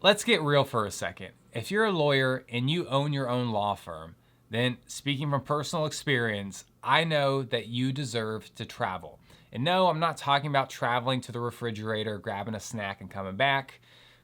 Let's get real for a second. If you're a lawyer and you own your own law firm, then speaking from personal experience, I know that you deserve to travel. And no, I'm not talking about traveling to the refrigerator, grabbing a snack and coming back,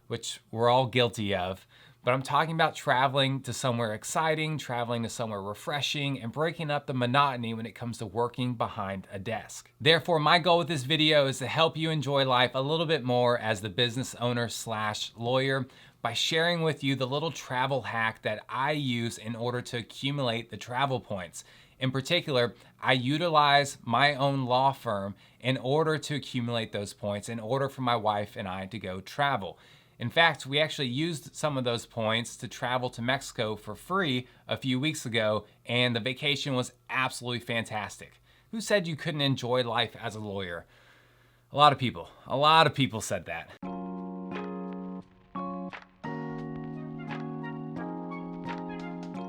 which we're all guilty of. But I'm talking about traveling to somewhere exciting, traveling to somewhere refreshing, and breaking up the monotony when it comes to working behind a desk. Therefore, my goal with this video is to help you enjoy life a little bit more as the business owner / lawyer by sharing with you the little travel hack that I use in order to accumulate the travel points. In particular, I utilize my own law firm in order to accumulate those points in order for my wife and I to go travel. In fact, we actually used some of those points to travel to Mexico for free a few weeks ago, and the vacation was absolutely fantastic. Who said you couldn't enjoy life as a lawyer? A lot of people said that.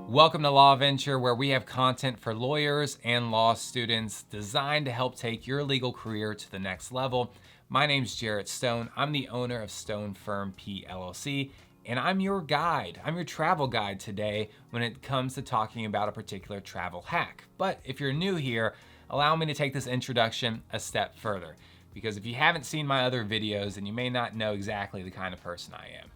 Welcome to Law Venture, where we have content for lawyers and law students designed to help take your legal career to the next level. My name's Jarrett Stone. I'm the owner of Stone Firm P LLC, and I'm your guide. I'm your travel guide today when it comes to talking about a particular travel hack. But if you're new here, allow me to take this introduction a step further, because if you haven't seen my other videos, then you may not know exactly the kind of person I am.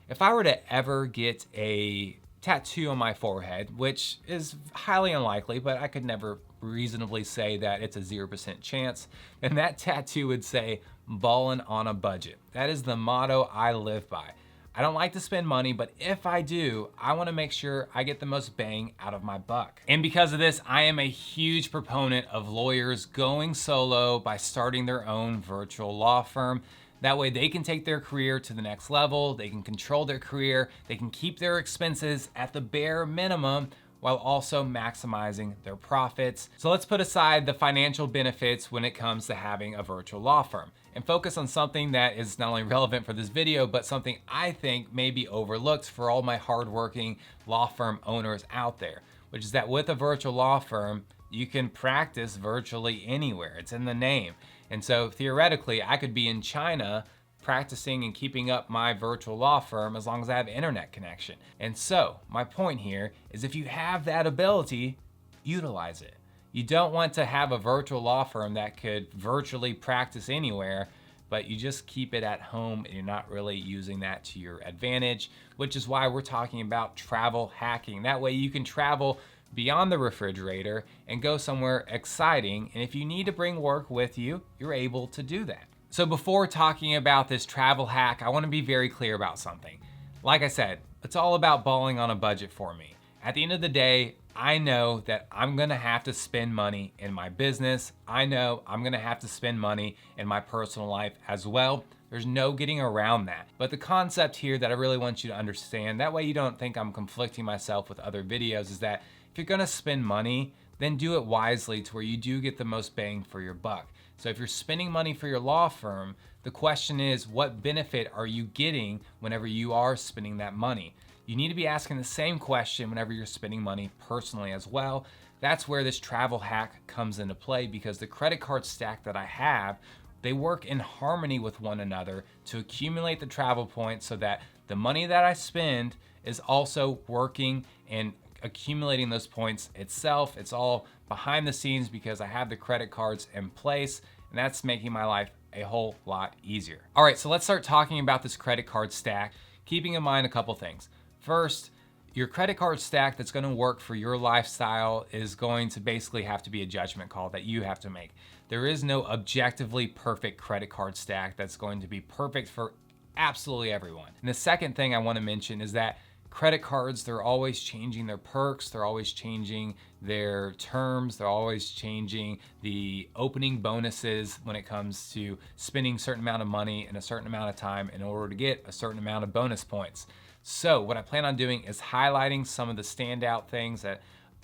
If I were to ever get a tattoo on my forehead, which is highly unlikely, but I could never reasonably say that it's a 0% chance, and that tattoo would say, "Ballin' on a budget." That is the motto I live by. I don't like to spend money, but if I do, I wanna make sure I get the most bang out of my buck. And because of this, I am a huge proponent of lawyers going solo by starting their own virtual law firm. That way they can take their career to the next level, they can control their career, they can keep their expenses at the bare minimum while also maximizing their profits. So let's put aside the financial benefits when it comes to having a virtual law firm and focus on something that is not only relevant for this video, but something I think may be overlooked for all my hardworking law firm owners out there, which is that with a virtual law firm, you can practice virtually anywhere. It's in the name. And so theoretically, I could be in China practicing and keeping up my virtual law firm as long as I have internet connection. And so my point here is if you have that ability, utilize it. You don't want to have a virtual law firm that could virtually practice anywhere, but you just keep it at home and you're not really using that to your advantage, which is why we're talking about travel hacking. That way you can travel beyond the refrigerator and go somewhere exciting. And if you need to bring work with you, you're able to do that. So before talking about this travel hack, I want to be very clear about something. Like I said, it's all about balling on a budget for me. At the end of the day, I know that I'm gonna have to spend money in my business. I know I'm gonna have to spend money in my personal life as well. There's no getting around that. But the concept here that I really want you to understand, that way you don't think I'm conflicting myself with other videos, is that if you're gonna spend money, then do it wisely to where you do get the most bang for your buck. So if you're spending money for your law firm, the question is, what benefit are you getting whenever you are spending that money? You need to be asking the same question whenever you're spending money personally as well. That's where this travel hack comes into play, because the credit card stack that I have, they work in harmony with one another to accumulate the travel points so that the money that I spend is also working and accumulating those points itself. It's all behind the scenes because I have the credit cards in place, and that's making my life a whole lot easier. All right, so let's start talking about this credit card stack, keeping in mind a couple things. First, your credit card stack that's gonna work for your lifestyle is going to basically have to be a judgment call that you have to make. There is no objectively perfect credit card stack that's going to be perfect for absolutely everyone. And the second thing I wanna mention is that credit cards, they're always changing their perks, they're always changing their terms, they're always changing the opening bonuses when it comes to spending a certain amount of money in a certain amount of time in order to get a certain amount of bonus points. So what I plan on doing is highlighting some of the standout things that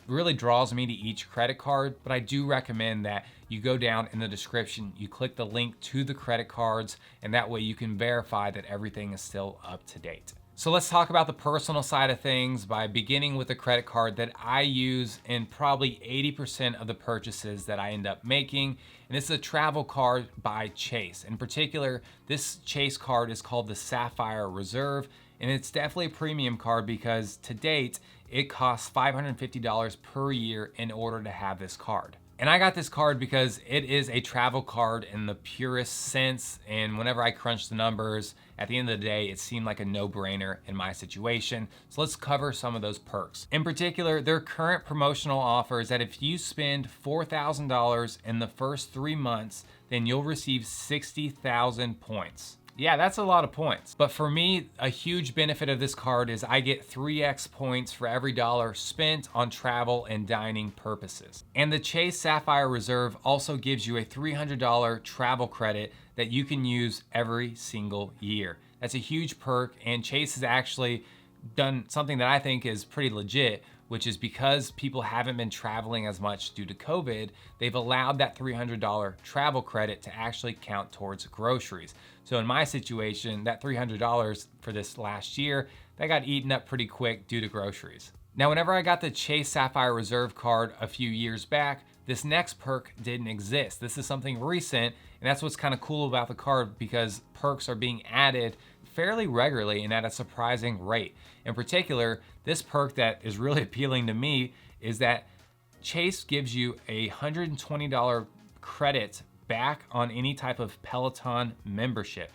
really draws me to each credit card, but I do recommend that you go down in the description, you click the link to the credit cards, and that way you can verify that everything is still up to date. So let's talk about the personal side of things by beginning with a credit card that I use in probably 80% of the purchases that I end up making. And it's a travel card by Chase. In particular, this Chase card is called the Sapphire Reserve. And it's definitely a premium card because to date, it costs $550 per year in order to have this card. And I got this card because it is a travel card in the purest sense. And whenever I crunched the numbers, at the end of the day, it seemed like a no-brainer in my situation. So let's cover some of those perks. In particular, their current promotional offer is that if you spend $4,000 in the first 3 months, then you'll receive 60,000 points. Yeah, that's a lot of points. But for me, a huge benefit of this card is I get 3x points for every dollar spent on travel and dining purposes. And the Chase Sapphire Reserve also gives you a $300 travel credit that you can use every single year. That's a huge perk, and Chase has actually done something that I think is pretty legit, which is because people haven't been traveling as much due to COVID, they've allowed that $300 travel credit to actually count towards groceries. So in my situation, that $300 for this last year, that got eaten up pretty quick due to groceries. Now, whenever I got the Chase Sapphire Reserve card a few years back, this next perk didn't exist. This is something recent, and that's what's kind of cool about the card because perks are being added fairly regularly and at a surprising rate. In particular, this perk that is really appealing to me is that Chase gives you a $120 credit back on any type of Peloton membership.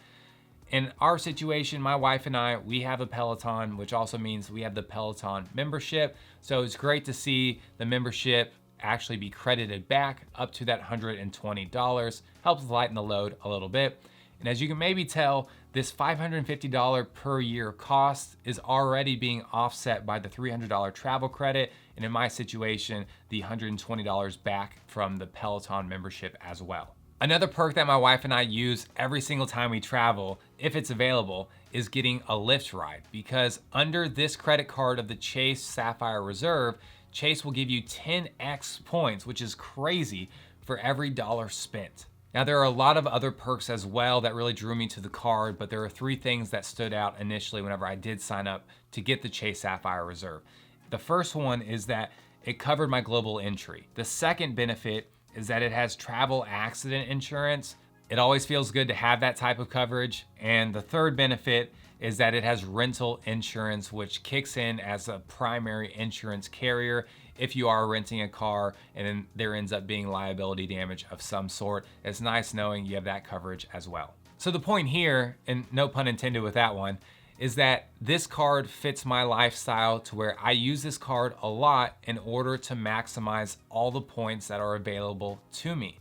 In our situation, my wife and I, we have a Peloton, which also means we have the Peloton membership. So it's great to see the membership actually be credited back up to that $120. Helps lighten the load a little bit. And as you can maybe tell, this $550 per year cost is already being offset by the $300 travel credit, and in my situation, the $120 back from the Peloton membership as well. Another perk that my wife and I use every single time we travel, if it's available, is getting a Lyft ride, because under this credit card of the Chase Sapphire Reserve, Chase will give you 10x points, which is crazy, for every dollar spent. Now, there are a lot of other perks as well that really drew me to the card, but there are 3 things that stood out initially whenever I did sign up to get the Chase Sapphire Reserve. The first one is that it covered my global entry. The second benefit is that it has travel accident insurance. It always feels good to have that type of coverage. And the third benefit is that it has rental insurance, which kicks in as a primary insurance carrier if you are renting a car and then there ends up being liability damage of some sort. It's nice knowing you have that coverage as well. So the point here, and no pun intended with that one, is that this card fits my lifestyle to where I use this card a lot in order to maximize all the points that are available to me.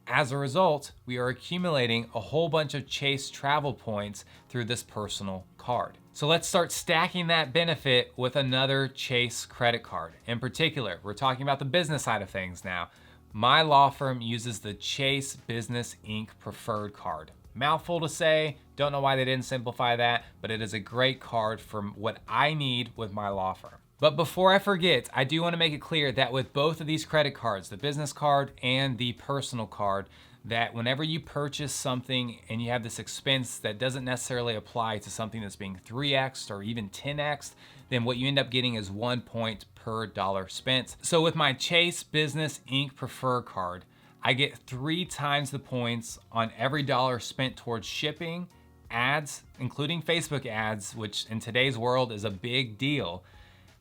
As a result, we are accumulating a whole bunch of Chase travel points through this personal card. So let's start stacking that benefit with another Chase credit card. In particular, we're talking about the business side of things now. My law firm uses the Chase Business Inc. Preferred Card. Mouthful to say, don't know why they didn't simplify that, but it is a great card for what I need with my law firm. But before I forget, I do want to make it clear that with both of these credit cards, the business card and the personal card, that whenever you purchase something and you have this expense that doesn't necessarily apply to something that's being 3x'd or even 10x'd, then what you end up getting is 1 point per dollar spent. So with my Chase Business Inc. Preferred Card, I get 3 times the points on every dollar spent towards shipping, ads, including Facebook ads, which in today's world is a big deal,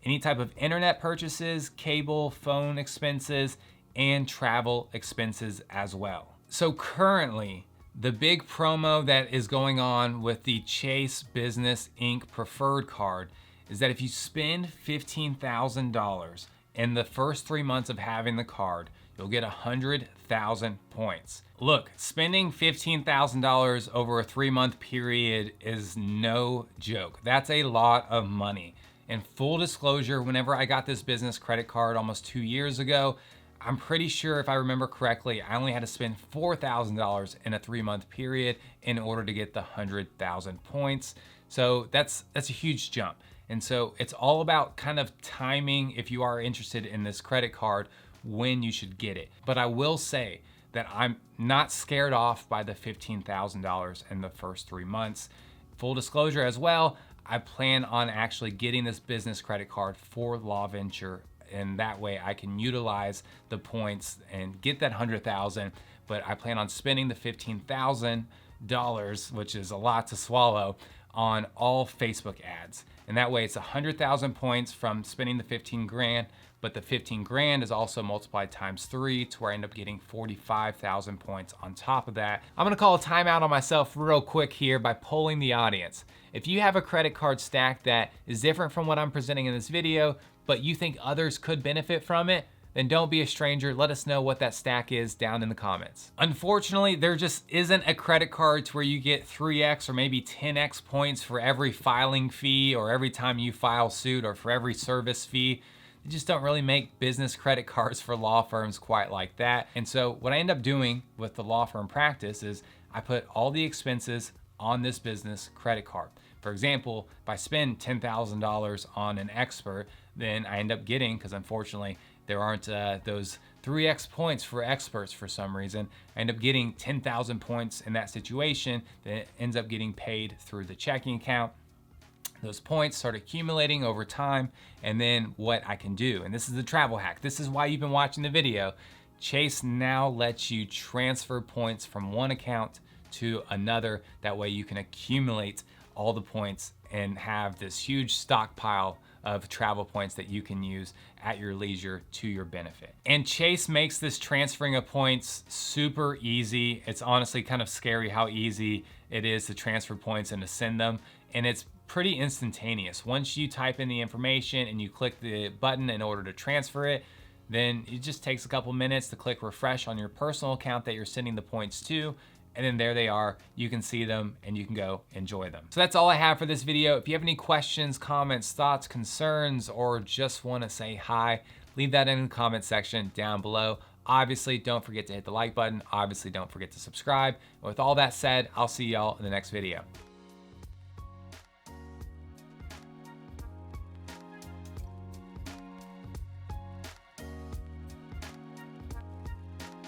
any type of internet purchases, cable, phone expenses, and travel expenses as well. So currently, the big promo that is going on with the Chase Business Inc. Preferred Card is that if you spend $15,000 in the first 3 months of having the card, you'll get 100,000 points. Look, spending $15,000 over a 3-month period is no joke. That's a lot of money. And full disclosure, whenever I got this business credit card almost 2 years ago, I'm pretty sure if I remember correctly, I only had to spend $4,000 in a 3-month period in order to get the 100,000 points. So that's a huge jump. And so it's all about kind of timing if you are interested in this credit card when you should get it. But I will say that I'm not scared off by the $15,000 in the first 3 months. Full disclosure as well, I plan on actually getting this business credit card for Law Venture, and that way I can utilize the points and get that 100,000, but I plan on spending the $15,000, which is a lot to swallow, on all Facebook ads. And that way it's 100,000 points from spending the 15 grand, but the 15 grand is also multiplied times 3 to where I end up getting 45,000 points on top of that. I'm gonna call a timeout on myself real quick here by polling the audience. If you have a credit card stack that is different from what I'm presenting in this video, but you think others could benefit from it, then don't be a stranger. Let us know what that stack is down in the comments. Unfortunately, there just isn't a credit card to where you get 3x or maybe 10x points for every filing fee or every time you file suit or for every service fee. They just don't really make business credit cards for law firms quite like that. And so what I end up doing with the law firm practice is I put all the expenses on this business credit card. For example, if I spend $10,000 on an expert, then I end up getting, because unfortunately there aren't those 3x points for experts for some reason, I end up getting 10,000 points in that situation that ends up getting paid through the checking account. Those points start accumulating over time, and then what I can do, and this is the travel hack, this is why you've been watching the video, Chase now lets you transfer points from one account to another. That way you can accumulate all the points and have this huge stockpile of travel points that you can use at your leisure to your benefit. And Chase makes this transferring of points super easy. It's honestly kind of scary how easy it is to transfer points and to send them. And it's pretty instantaneous. Once you type in the information and you click the button in order to transfer it, then it just takes a couple minutes to click refresh on your personal account that you're sending the points to. And then there they are, you can see them and you can go enjoy them. So that's all I have for this video. If you have any questions, comments, thoughts, concerns, or just wanna say hi, leave that in the comment section down below. Obviously, don't forget to hit the like button. Obviously, don't forget to subscribe. And with all that said, I'll see y'all in the next video.